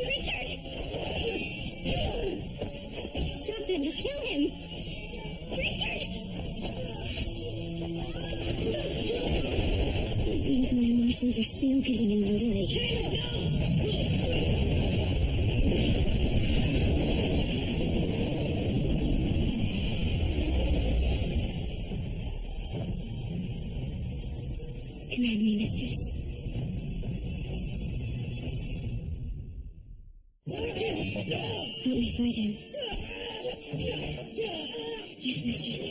Richard! Stop them, you'll kill him! Richard! It seems my emotions are still getting in the way. Command me, mistress. Help me fight him. Yes, mistress.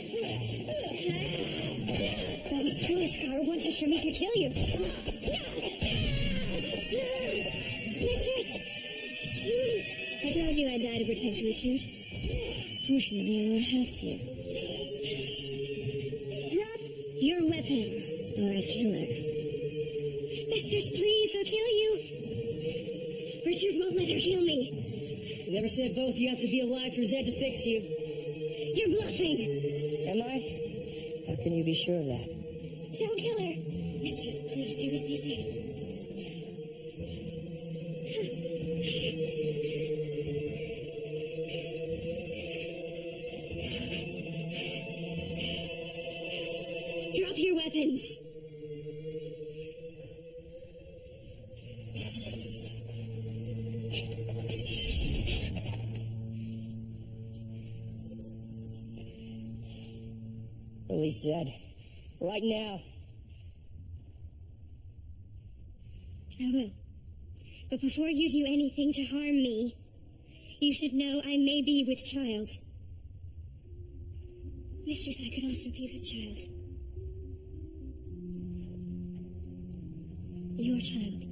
That was foolish, Scar. One touch from me could kill you. Mistress! I told you I'd die to protect Richard. Fortunately, I won't have to. Drop your weapons, or I'll kill her. Mistress, please, I'll kill you. Richard won't let her kill me. You never said both you had to be alive for Zed to fix you. You're bluffing. Am I? How can you be sure of that? Don't kill her. Mistress, please do as they say. Drop your weapons. Release Zed. Right now. I will. But before you do anything to harm me, you should know I may be with child. Mistress, I could also be with child. Your child.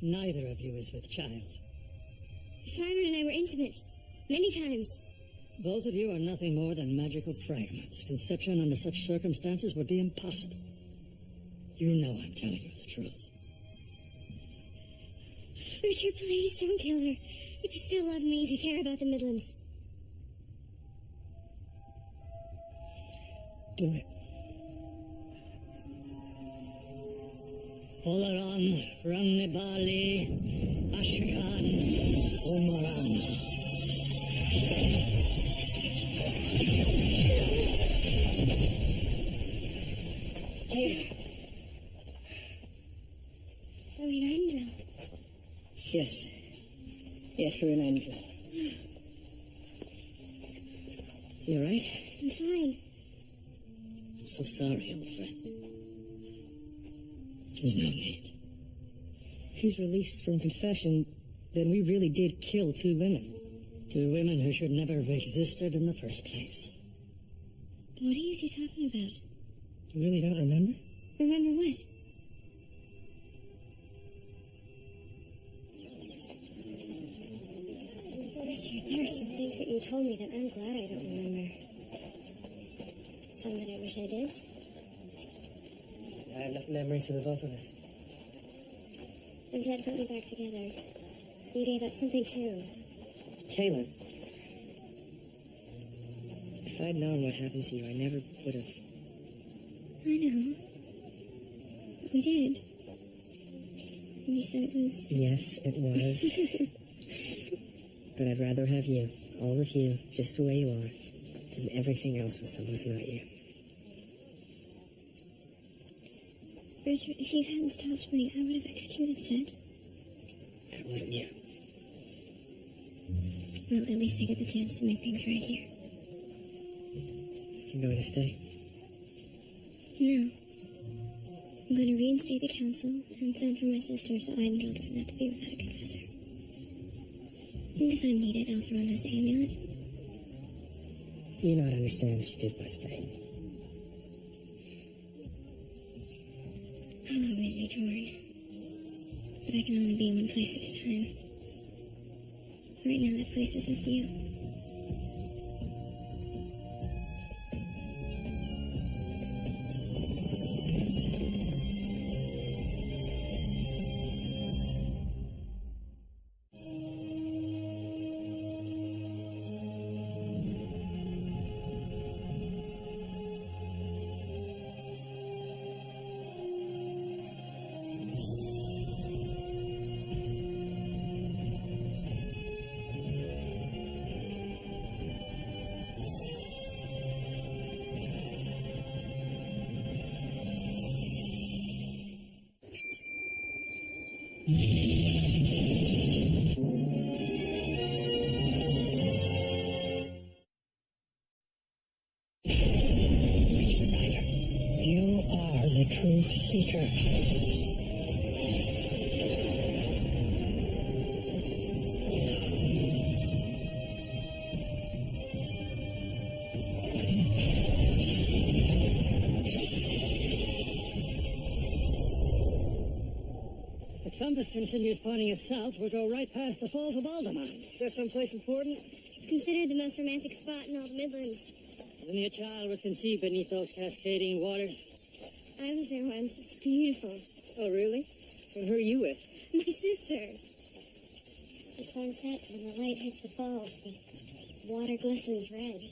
Neither of you is with child. Simon and I were intimate. Many times. Both of you are nothing more than magical fragments. Conception under such circumstances would be impossible. You know I'm telling you the truth. Richard, please don't kill her. If you still love me, if you care about the Midlands. Do it. Olaran, Rannibali, Ashkan, Umaran. Hey. Are we an angel? Yes. Yes, we're an angel. You all right? I'm fine. I'm so sorry, old friend. There's no need. If he's released from confession, then we really did kill two women. Two women who should never have existed in the first place. What are you two talking about? You really don't remember? Remember what? Richard, there are some things that you told me that I'm glad I don't remember. Some that I wish I did. I have enough memories for the both of us. And Zed put me back together. You gave up something too. Kaylin. If I'd known what happened to you, I never would have... I know. We did. And you said it was... Yes, it was. But I'd rather have you, all of you, just the way you are, than everything else with someone who's not you. Richard, if you hadn't stopped me, I would have executed Zed. That wasn't you. Well, at least I get the chance to make things right here. You're going to stay? No. I'm going to reinstate the council and send for my sister so Eindril doesn't have to be without a confessor. And if I'm needed, Alphron has the amulet. You not understand that you did want to stay. I'll always be torn. But I can only be in one place at a time. Right now, that place is with you. True seeker. The compass continues pointing us south. We'll go right past the Falls of Alderman. Is that someplace important? It's considered the most romantic spot in all the Midlands. Many a child was conceived beneath those cascading waters. I was there once. It's beautiful. Oh, really? And who are you with? My sister. At sunset, when the light hits the falls, the water glistens red.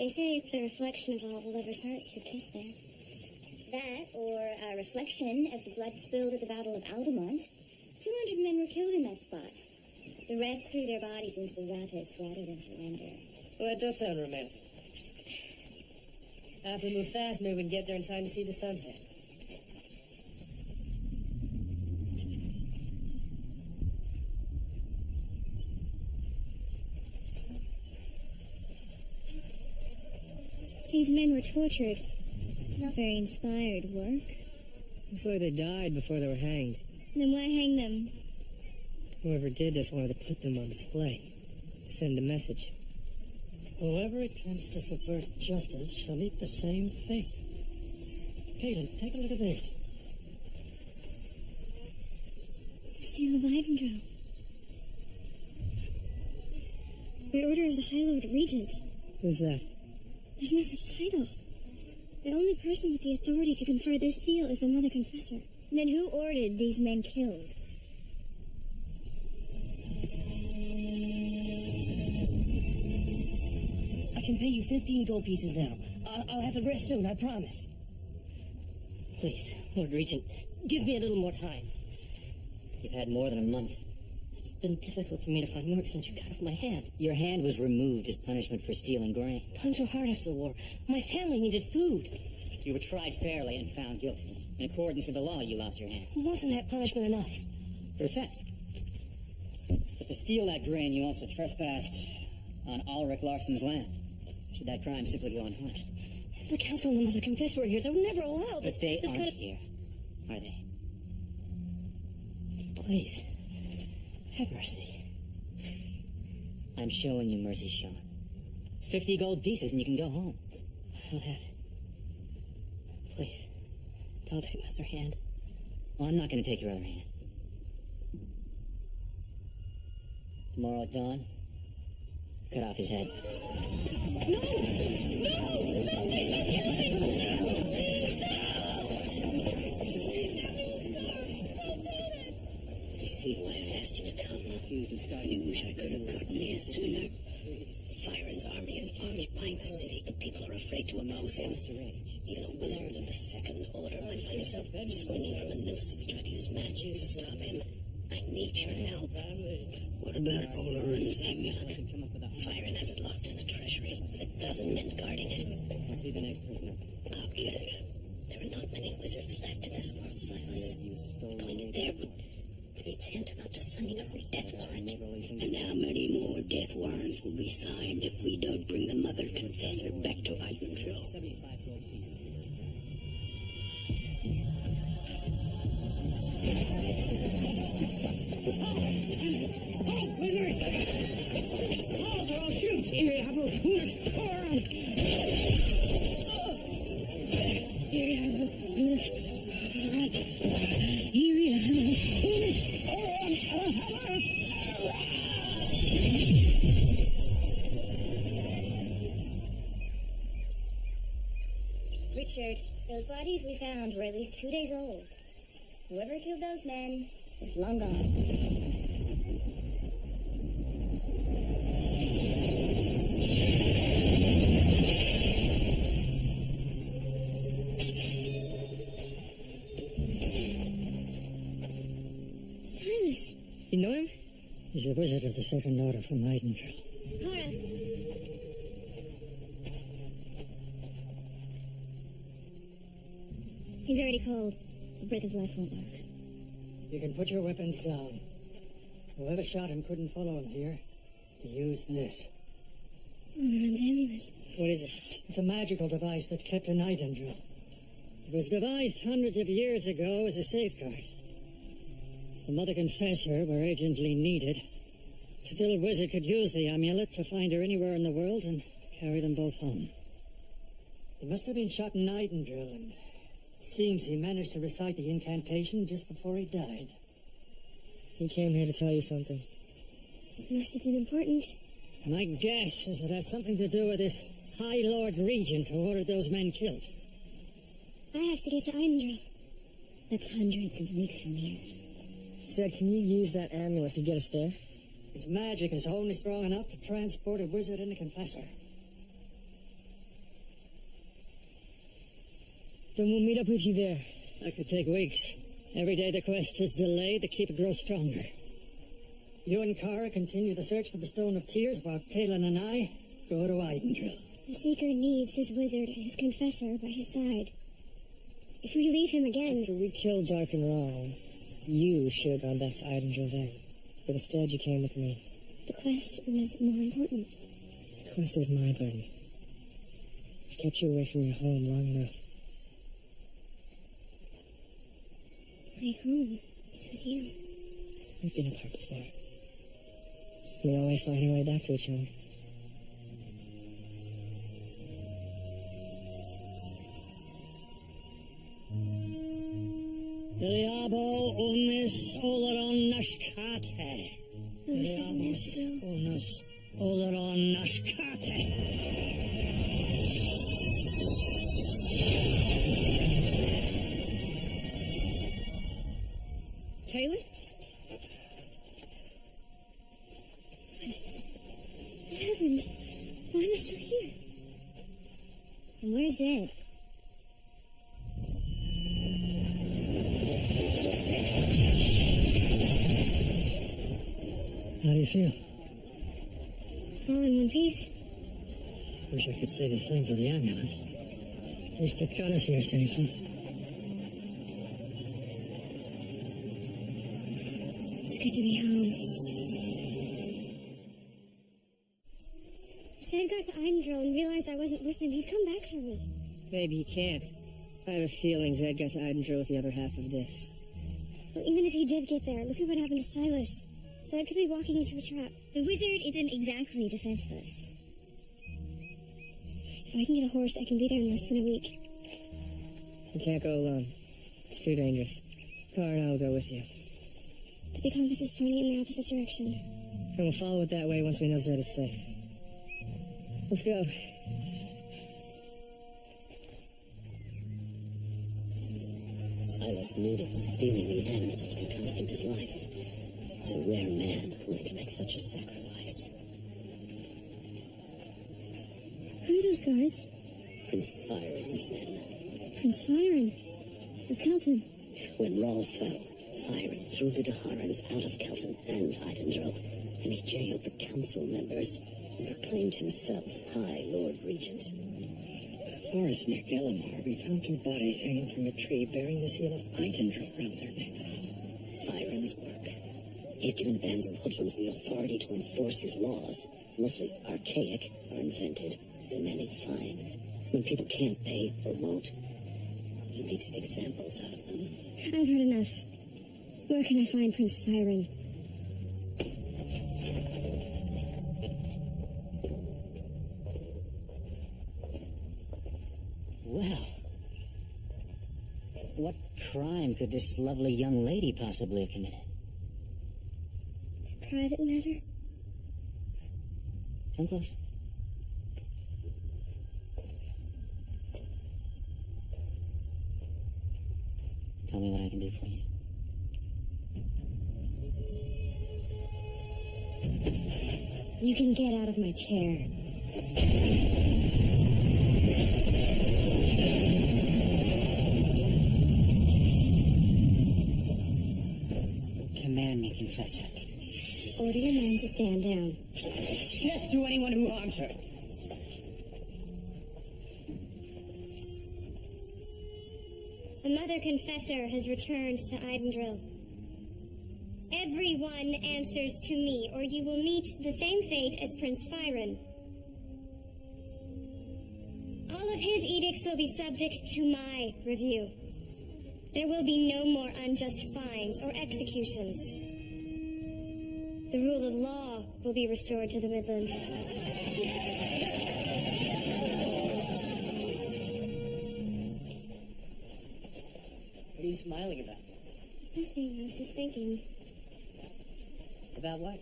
They say it's the reflection of all the lovers' hearts who kiss there. That, or a reflection of the blood spilled at the Battle of Aldermont. 200 men were killed in that spot. The rest threw their bodies into the rapids rather than surrender. Well, that does sound romantic. If we move fast, maybe we can get there in time to see the sunset. These men were tortured. Not very inspired work. Looks like they died before they were hanged. Then why hang them? Whoever did this wanted to put them on display. To send a message. Whoever attempts to subvert justice shall meet the same fate. Caitlin, take a look at this. It's the seal of Edinburgh. By order of the High Lord Regent. Who's that? There's no such title. The only person with the authority to confer this seal is the Mother Confessor. Then who ordered these men killed? I can pay you 15 gold pieces now. I'll have to rest soon, I promise. Please, Lord Regent, Give me a little more time. you've had more than a month. It's been difficult for me to find work since you cut off my hand. Your hand was removed as punishment for stealing grain. Times were hard after the war. My family needed food. You were tried fairly and found guilty. In accordance with the law, you lost your hand. Wasn't that punishment enough? For theft. But to steal that grain, you also trespassed on Ulrich Larsson's land. Should that crime simply go unpunished? If the council and the Mother Confessor were here, they would never allow this. But they this aren't kind of... here, are they? Please, have mercy. I'm showing you mercy, Sean. 50 gold pieces and you can go home. I don't have it. Please, don't take my other hand. Well, I'm not going to take your other hand. Tomorrow at dawn, cut off his head. No! No! Stop! Please don't kill me! You see why I asked you to come. I wish I could have gotten here sooner. Fyron's army is occupying the city. The people are afraid to oppose him. Even a wizard of the Second Order might find himself swinging from a noose if he tried to use magic to stop him. I need your help. What about Oleron's amulet? Fyron has it locked in the treasury with a dozen men guarding it. I'll see the next prisoner. I'll get it. There are not many wizards left in this world, Silas. Going in there would be tantamount to signing a death warrant. And how many more death warrants will be signed if we don't bring the Mother Confessor back to Eidendrill? 75 gold pieces. Halt, wizard! Halt, or I'll shoot! Here, Abu! Richard, those bodies we found were at least 2 days old. Whoever killed those men is long gone. Silas! You know him? He's a wizard of the Second Order from Eidendrill. Cora! He's already cold. The breath of life won't work. You can put your weapons down. Whoever shot him couldn't follow him here. He used this. Oleron's amulet. What is it? It's a magical device that's kept in Eidendrill. It was devised hundreds of years ago as a safeguard. If the Mother Confessor were urgently needed, Still Wizard could use the amulet to find her anywhere in the world and carry them both home. He must have been shot in Idendrill, and it seems he managed to recite the incantation just before he died. He came here to tell you something. It must have been important. My guess is it has something to do with this High Lord Regent who ordered those men killed. I have to get to Idendrill. That's hundreds of leagues from here. Zed, can you use that amulet to get us there? His magic is only strong enough to transport a wizard and a confessor. Then we'll meet up with you there. That could take weeks. Every day the quest is delayed, the keep grows stronger. You and Kara continue the search for the Stone of Tears while Kaelin and I go to Idendrill. The Seeker needs his wizard and his confessor by his side. If we leave him again... After we killed Dark and Wrong, you should have gone back to Idendrill then. But instead you came with me. The quest was more important. The quest is my burden. I've kept you away from your home long enough. My home is with you. We've been apart before. We always find our way back to each other. Iliabo unis oleron nashkate. Iliabos unis oleron nashkate. Kaelin? What happened? Why am I still here? And where's Zed? How do you feel? All in one piece? Wish I could say the same for the amulet. At least it got us here safely. It's good to be home. Zed got to Idendrill and realized I wasn't with him. He'd come back for me. Maybe he can't. I have a feeling Zed got to Idendrill with the other half of this. Well, even if he did get there, look at what happened to Silas. Zed could be walking into a trap. The wizard isn't exactly defenseless. If I can get a horse, I can be there in less than a week. You can't go alone. It's too dangerous. Kara and I will go with you. But the compass is pointing in the opposite direction. And we'll follow it that way once we know Zed is safe. Let's go. Silas knew that stealing the amulet could cost him his life. It's a rare man willing to make such a sacrifice. Who are those guards? Prince Firen's men. Prince Firen. Of Kelton. When Rahl fell, Firen threw the Daharans out of Kelton and Idendrill, and he jailed the council members and proclaimed himself High Lord Regent. In the forest near Gellamar, we found two bodies hanging from a tree bearing the seal of Idendrill round their necks. Firen's work. He's given bands of hoodlums the authority to enforce his laws, mostly archaic or invented, demanding fines. When people can't pay or won't, he makes examples out of them. I've heard enough. Where can I find Prince Firen? Well, what crime could this lovely young lady possibly have committed? It's a private matter. Come close. Tell me what I can do for you. You can get out of my chair. Command me, Confessor. Order your man to stand down. Death to anyone who harms her. The Mother Confessor has returned to Idendrill. Everyone answers to me, or you will meet the same fate as Prince Firen. All of his edicts will be subject to my review. There will be no more unjust fines or executions. The rule of law will be restored to the Midlands. What are you smiling about? Nothing, I was just thinking. About what?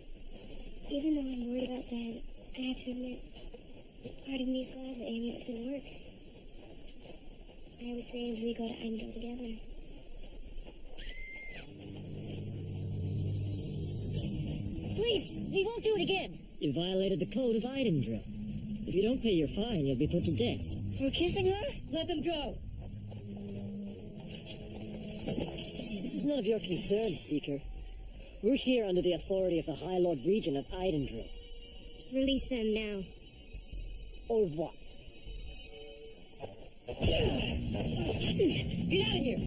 Even though I'm worried about Dad, I have to admit, part of me is glad the amulet didn't work. I always dreamed we'd go to Edinburgh together. Please, we won't do it again. You violated the code of Edinburgh. If you don't pay your fine, you'll be put to death. For kissing her? Let them go! This is none of your concern, Seeker. We're here under the authority of the High Lord Regent of Edinburgh. Release them now. Or what? Get out of here!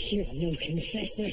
You're no confessor.